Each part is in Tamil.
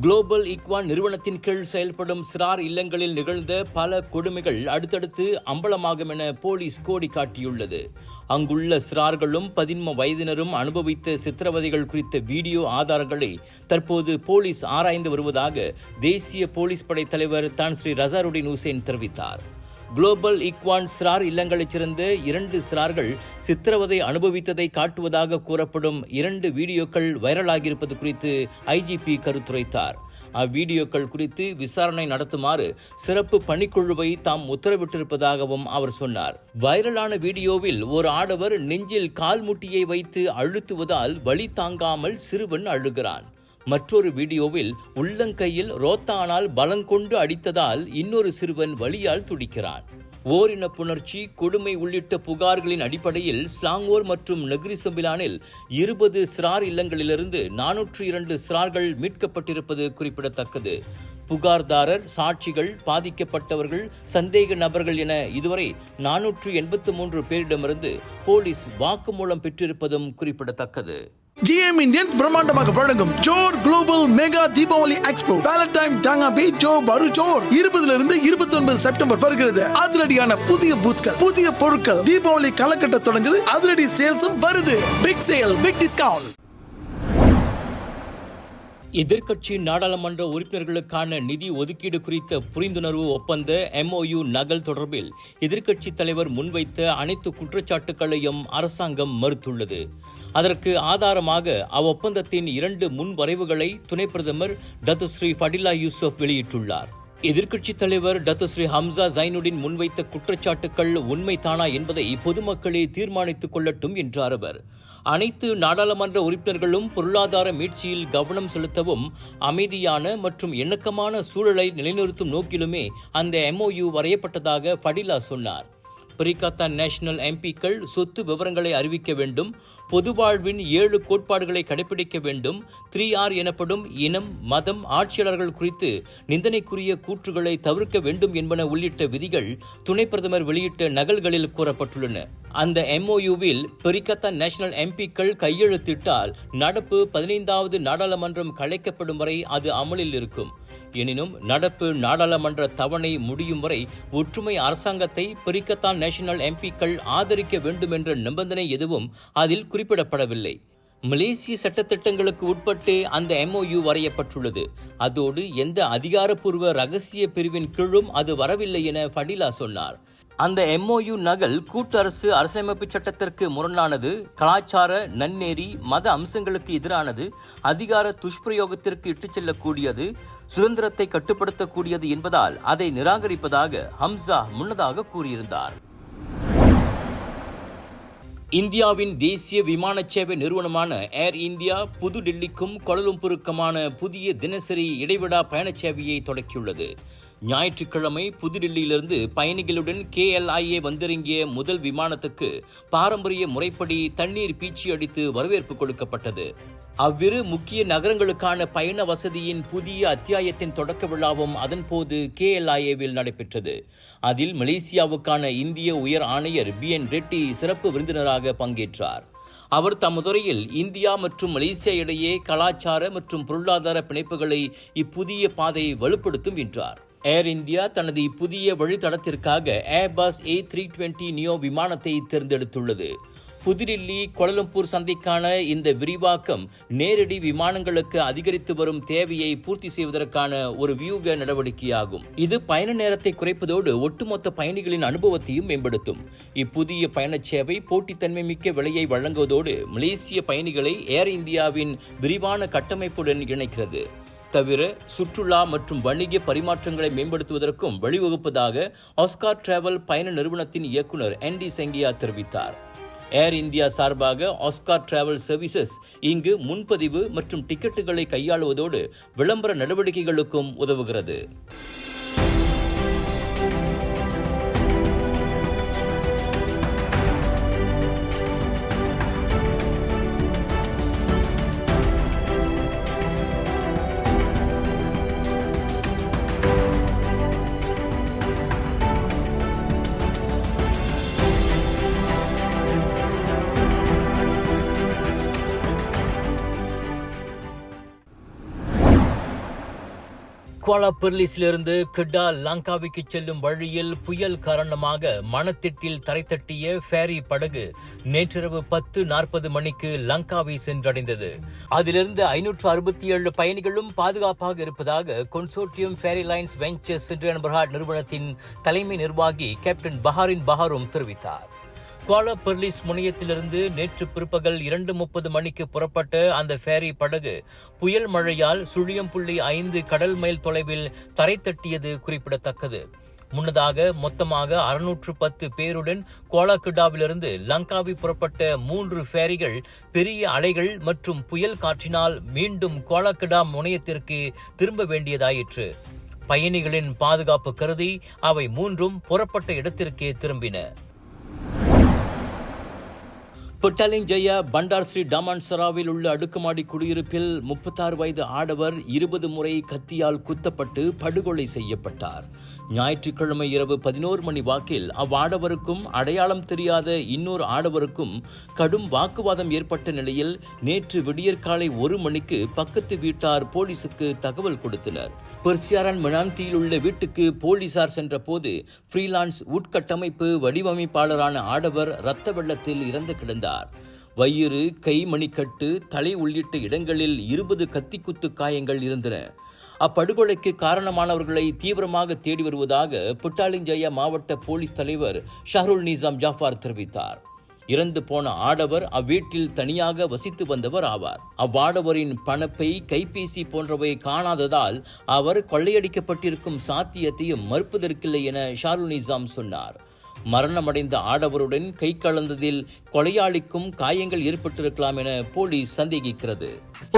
குளோபல் ஈக்வான் நிறுவனத்தின் கீழ் செயல்படும் சிறார் இல்லங்களில் நிகழ்ந்த பல கொடுமைகள் அடுத்தடுத்து அம்பலமாகும் என போலீஸ் கோடி காட்டியுள்ளது. அங்குள்ள சிறார்களும் 13 வயதினரும் அனுபவித்த சித்திரவதைகள் குறித்த வீடியோ ஆதாரங்களை தற்போது போலீஸ் ஆராய்ந்து வருவதாக தேசிய போலீஸ் படை தலைவர் தான் ஸ்ரீ ரசாருடின் ஹுசேன் தெரிவித்தார். குளோபல் ஈக்வான் சிறார் இல்லங்களைச் சேர்ந்த 2 சிறார்கள் சித்திரவதை அனுபவித்ததை காட்டுவதாக கூறப்படும் 2 வீடியோக்கள் வைரலாகியிருப்பது குறித்து ஐஜிபி கருத்துரைத்தார். அவ்வீடியோக்கள் குறித்து விசாரணை நடத்துமாறு சிறப்பு பணிக்குழுவை தாம் உத்தரவிட்டிருப்பதாகவும் அவர் சொன்னார். வைரலான வீடியோவில் ஒரு ஆடவர் நெஞ்சில் கால் முட்டியை வைத்து அழுத்துவதால் வலி தாங்காமல் சிறுவன் அழுகிறான். மற்றொரு வீடியோவில் உள்ளங்கையில் ரோத்தானால் பலங்கொண்டு அடித்ததால் இன்னொரு சிறுவன் வலியால் துடிக்கிறான். ஓரின புணர்ச்சி, கொடுமை உள்ளிட்ட புகார்களின் அடிப்படையில் ஸ்லாங்கோர் மற்றும் நெகிரி சம்பிலானில் 20 சிறார் இல்லங்களிலிருந்து 402 சிறார்கள் மீட்கப்பட்டிருப்பது குறிப்பிடத்தக்கது. புகார்தாரர், சாட்சிகள், பாதிக்கப்பட்டவர்கள், சந்தேக நபர்கள் என இதுவரை 483 பேரிடமிருந்து போலீஸ் வாக்குமூலம் பெற்றிருப்பதும் குறிப்பிடத்தக்கது. GM இந்தியன்ஸ் பிரம்மாண்டமாக வழங்கும் ஜோர் global mega Deepavali expo valentine டாங்காபி ஜோ பரு ஜோர் 20 29 செப்டம்பர் வருகிறது. அதிரடியான புதிய பூத்கள், புதிய பொருட்கள், தீபாவளி கலக்கட்ட தொடங்குது. அதிரடி சேல்ஸும் வருது. Big sale, big discount. எதிர்க்கட்சி நாடாளுமன்ற உறுப்பினர்களுக்கான நிதி ஒதுக்கீடு குறித்த புரிந்துணர்வு ஒப்பந்த MOU நகல் தொடர்பில் எதிர்க்கட்சித் தலைவர் முன்வைத்த அனைத்து குற்றச்சாட்டுகளையும் அரசாங்கம் மறுத்துள்ளது. அதற்கு ஆதாரமாக அவ்வொப்பந்தத்தின் 2 முன்வரைவுகளை துணை பிரதமர் டத்துஸ்ரீ ஃபடிலா யூசுப் வெளியிட்டுள்ளார். எதிர்க்கட்சித் தலைவர் டத்துஸ்ரீ ஹம்சா ஜைனுடின் முன்வைத்த குற்றச்சாட்டுகள் உண்மைதானா என்பதை பொதுமக்களே தீர்மானித்துக் கொள்ளட்டும் என்றார் அவர். அனைத்து நாடாளுமன்ற உறுப்பினர்களும் பொருளாதார மீட்சியில் கவனம் செலுத்தவும் அமைதியான மற்றும் இணக்கமான சூழலை நிலைநிறுத்தும் நோக்கிலுமே அந்த MOU வரையப்பட்டதாக ஃபடிலா சொன்னார். பரிகாத்தான் நேஷனல் MPக்கள் சொத்து விவரங்களை அறிவிக்க வேண்டும், பொது வாழ்வின் 7 கோட்பாடுகளை கடைபிடிக்க வேண்டும், 3R எனப்படும் இனம், மதம், ஆட்சியாளர்கள் குறித்து நிந்தனைக்குரிய கூற்றுகளை தவிர்க்க வேண்டும் என்பன உள்ளிட்ட விதிகள் துணை பிரதமர் வெளியிட்ட நகல்களில் கூறப்பட்டுள்ளன. அந்த MOUவில் பரிகாத்தான் நேஷனல் MPக்கள் கையெழுத்திட்டால் நடப்பு 15வது நாடாளுமன்றம் கலைக்கப்படும் வரை அது அமலில் இருக்கும். எனினும் நடப்பு நாடாளுமன்ற தவணை முடியும் வரை ஒற்றுமை அரசாங்கத்தை பரிகாத்தான் நேஷனல் MPக்கள் ஆதரிக்க வேண்டும் என்ற நிபந்தனை எதுவும் அதில் குறிப்பிடப்படவில்லை. மலேசிய சட்டத்திட்டங்களுக்கு உட்பட்டு அந்த MOU வரையப்பட்டுள்ளது. அதோடு எந்த அதிகாரப்பூர்வ ரகசிய பிரிவின் கீழும் அது வரவில்லை என ஃபடிலா சொன்னார். அந்த MOU நகல் கூட்டரசு அரசியலமைப்பு சட்டத்திற்கு முரணானது, கலாச்சார, நன்னெறி, மத அம்சங்களுக்கு எதிரானது, அதிகார துஷ்பிரயோகத்திற்கு இட்டுச் செல்லக்கூடியது, சுதந்திரத்தை கட்டுப்படுத்தக்கூடியது என்பதால் அதை நிராகரிப்பதாக ஹம்சா முன்னதாக கூறியிருந்தார். இந்தியாவின் தேசிய விமான சேவை நிறுவனமான ஏர் இந்தியா புதுடில்லிக்கும் கோலாலம்பூருக்குமான புதிய தினசரி இடைவிடா பயணச் சேவையை தொடக்கியுள்ளது. ஞாயிற்றுக்கிழமை புதுடில்லியிலிருந்து பயணிகளுடன் KLIA வந்திறங்கிய முதல் விமானத்துக்கு பாரம்பரிய முறைப்படி தண்ணீர் பீச்சி அடித்து வரவேற்பு கொடுக்கப்பட்டது. அவ்விரு முக்கிய நகரங்களுக்கான பயண வசதியின் புதிய அத்தியாயத்தின் தொடக்க விழாவும் அதன்போது KLIAவில் நடைபெற்றது. அதில் மலேசியாவுக்கான இந்திய உயர் ஆணையர் BN ரெட்டி சிறப்பு விருந்தினராக பங்கேற்றார். அவர் தமதுரையில் இந்தியா மற்றும் மலேசியா இடையே கலாச்சார மற்றும் பொருளாதார பிணைப்புகளை இப்புதிய பாதை வலுப்படுத்தும் என்றார். ஏர் இந்தியா தனது இப்புதிய வழித்தடத்திற்காக ஏர்பஸ் A320 நியோ விமானத்தை தேர்ந்தெடுத்துள்ளது. புதுடில்லி கோலாலம்பூர் சந்தைக்கான இந்த விரிவாக்கம் நேரடி விமானங்களுக்கு அதிகரித்து வரும் தேவையை பூர்த்தி செய்வதற்கான ஒரு வியூக நடவடிக்கையாகும். இது பயண நேரத்தை குறைப்பதோடு ஒட்டுமொத்த பயணிகளின் அனுபவத்தையும் மேம்படுத்தும். இப்புதிய பயணச் சேவை போட்டித்தன்மை மிக்க விலையை வழங்குவதோடு மலேசிய பயணிகளை ஏர் இந்தியாவின் விரிவான கட்டமைப்புடன் இணைக்கிறது. தவிர சுற்றுலா மற்றும் வணிக பரிமாற்றங்களை மேம்படுத்துவதற்கும் வழிவகுப்பதாக ஆஸ்கார் டிராவல் பயண நிறுவனத்தின் இயக்குனர் ND செங்கியா தெரிவித்தார். ஏர் இந்தியா சார்பாக ஆஸ்கார் டிராவல் சர்வீசஸ் இங்கு முன்பதிவு மற்றும் டிக்கெட்டுகளை கையாளுவதோடு விளம்பர நடவடிக்கைகளுக்கும் உதவுகிறது. குவாலா பெர்லிஸிலிருந்து கிட்டா லங்காவிக்கு செல்லும் வழியில் புயல் காரணமாக மணத்திட்டில் தரைத்தட்டிய ஃபேரி படகு நேற்றிரவு 10:40 மணிக்கு லங்காவை சென்றடைந்தது. அதிலிருந்து 567 பயணிகளும் பாதுகாப்பாக இருப்பதாக கொன்சோர்டியம் ஃபேரி லைன்ஸ் வெஞ்சர்ஸ் நிறுவனத்தின் தலைமை நிர்வாகி கேப்டன் பஹாரின் பஹாரும் தெரிவித்தார். குவாலா பெர்லிஸ் முனையத்திலிருந்து நேற்று பிற்பகல் 2:30 மணிக்கு புறப்பட்ட அந்த ஃபேரி படகு புயல் மழையால் 0.5 கடல் மைல் தொலைவில் தரை தட்டியது குறிப்பிடத்தக்கது. முன்னதாக மொத்தமாக 610 பேருடன் குவாலாகிடாவிலிருந்து லங்காவி புறப்பட்ட 3 ஃபேரிகள் பெரிய அலைகள் மற்றும் புயல் காற்றினால் மீண்டும் குவாலாகிடா முனையத்திற்கு திரும்ப வேண்டியதாயிற்று. பயணிகளின் பாதுகாப்பு கருதி அவை 3ம் புறப்பட்ட இடத்திற்கே திரும்பின. புட்டாலிங் ஜெயா பண்டார் ஸ்ரீ டாமான்சராவில் உள்ள அடுக்குமாடி குடியிருப்பில் 36 வயது ஆடவர் 20 முறை கத்தியால் குத்தப்பட்டு படுகொலை செய்யப்பட்டார். ஞாயிற்றுக்கிழமை இரவு 11 மணி வாக்கில் அவ்வாடவருக்கும் அடையாளம் தெரியாத இன்னொரு ஆடவருக்கும் கடும் வாக்குவாதம் ஏற்பட்ட நிலையில் நேற்று விடியற்காலை 1 மணிக்கு பக்கத்து வீட்டார் போலீசுக்கு தகவல் கொடுத்தனர். பெர்சியாரன் மினாந்தியில் உள்ள வீட்டுக்கு போலீசார் சென்ற போது ஃப்ரீலான்ஸ் உட்கட்டமைப்பு வடிவமைப்பாளரான ஆடவர் இரத்த வெள்ளத்தில் இறந்து கிடந்தார். வயிறு, கை மணிக்கட்டு, தலை உள்ளிட்ட இடங்களில் 20 கத்திக்குத்து காயங்கள் இருந்தன. அப்படுகொலைக்கு காரணமானவர்களை தீவிரமாக தேடி வருவதாக புட்டாலிங் ஜெயா மாவட்ட போலீஸ் தலைவர் ஷஹருல் நிசாம் ஜாஃபார் தெரிவித்தார். இறந்து போன ஆடவர் அவ்வீட்டில் தனியாக வசித்து வந்தவர் ஆவார். அவ்வாடவரின் பணப்பை, கைபேசி போன்றவை காணாததால் அவர் கொள்ளையடிக்கப்பட்டிருக்கும் சாத்தியத்தையும் மறுப்பதற்கில்லை என ஷாருல் நிசாம் சொன்னார். மரணமடைந்த ஆடவருடன் கை கலந்ததில் கொலையாளிக்கும் காயங்கள் ஏற்பட்டிருக்கலாம் என போலீஸ் சந்தேகிக்கிறது.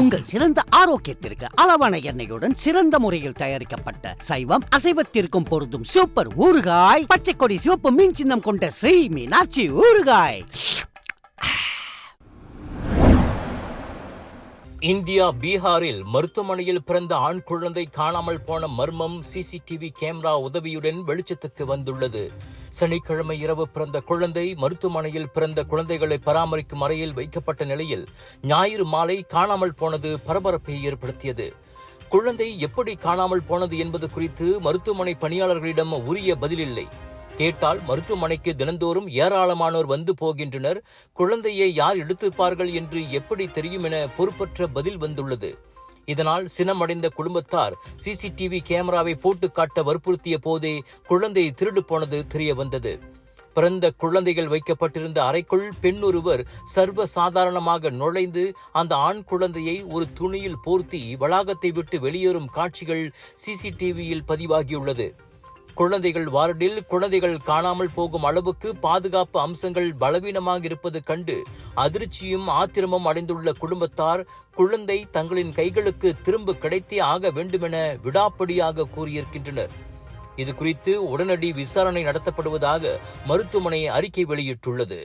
உங்கள் சிறந்த ஆரோக்கியத்திற்கு அளவான எண்ணெயுடன் சிறந்த முறையில் தயாரிக்கப்பட்ட சைவம் அசைவத்திற்கும் பொருந்தும் சூப்பர் ஊறுகாய், பச்சை கொடி சிவப்பு மீன் சின்னம் கொண்ட ஸ்ரீ மீனாட்சி ஊறுகாய். இந்தியா பீகாரில் மருத்துவமனையில் பிறந்த ஆண் குழந்தை காணாமல் போன மர்மம் சிசிடிவி கேமரா உதவியுடன் வெளிச்சத்துக்கு வந்துள்ளது. சனிக்கிழமை இரவு பிறந்த குழந்தை மருத்துவமனையில் பிறந்த குழந்தைகளை பராமரிக்கும் அறையில் வைக்கப்பட்ட நிலையில் ஞாயிறு மாலை காணாமல் போனது பரபரப்பை ஏற்படுத்தியது. குழந்தை எப்படி காணாமல் போனது என்பது குறித்து மருத்துவமனை பணியாளர்களிடம் உரிய பதிலில்லை. கேட்டால் மருத்துவமனைக்கு தினந்தோறும் ஏராளமானோர் வந்து போகின்றனர், குழந்தையை யார் எடுத்திருப்பார்கள் என்று எப்படி தெரியும் என பொறுப்பற்ற பதில் வந்துள்ளது. இதனால் சினமடைந்த குடும்பத்தார் சிசிடிவி கேமராவை போட்டு காட்ட வற்புறுத்திய போதே குழந்தை திருடு போனது தெரிய வந்தது. பிறந்த குழந்தைகள் வைக்கப்பட்டிருந்த அறைக்குள் பெண் ஒருவர் சர்வ சாதாரணமாக நுழைந்து அந்த ஆண் குழந்தையை ஒரு துணியில் போர்த்தி வளாகத்தை விட்டு வெளியேறும் காட்சிகள் சிசிடிவியில் பதிவாகியுள்ளது. குழந்தைகள் வார்டில் குழந்தைகள் காணாமல் போகும் அளவுக்கு பாதுகாப்பு அம்சங்கள் பலவீனமாக இருப்பது கண்டு அதிர்ச்சியும் ஆத்திரமும் அடைந்துள்ள குடும்பத்தார் குழந்தை தங்களின் கைகளுக்கு திரும்ப கிடைத்தே ஆக வேண்டுமென விடாப்படியாக கூறியிருக்கின்றனர். இது குறித்து உடனடி விசாரணை நடத்தப்படுவதாக மருத்துவமனை அறிக்கை வெளியிட்டுள்ளது.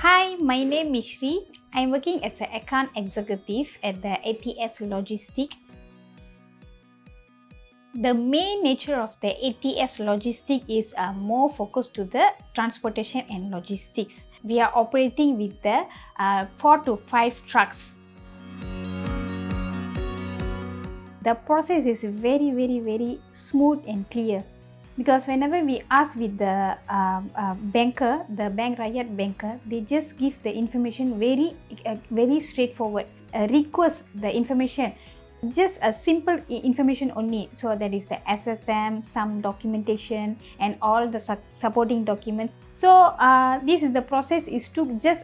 Hi, my name is Shri. I'm working as an account executive at the ATS Logistics. The main nature of the ATS Logistics is more focused to the transportation and logistics. We are operating with the 4 to 5 trucks. The process is very smooth and clear. Because whenever we ask with the banker, the Bank Rakyat banker, they just give the information very straightforward. Request the information, just a simple information only. So that is the SSM, some documentation, and all the supporting documents. So this is the process. It took just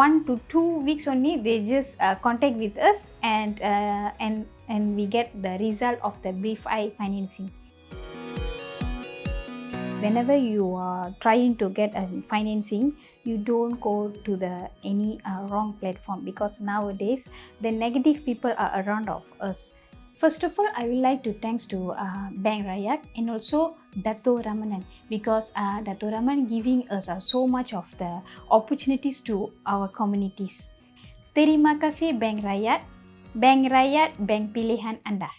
1 to 2 weeks only. They just contact with us, and we get the result of the brief I financing. Whenever you are trying to get a financing, you don't go to any wrong platform, because nowadays the negative people are around of us. First of all, I would like to thanks to Bank Rakyat and also Dato Ramanan, because Dato Raman giving us so much of the opportunities to our communities. Terima kasih Bank Rakyat, Bank Pilihan Anda.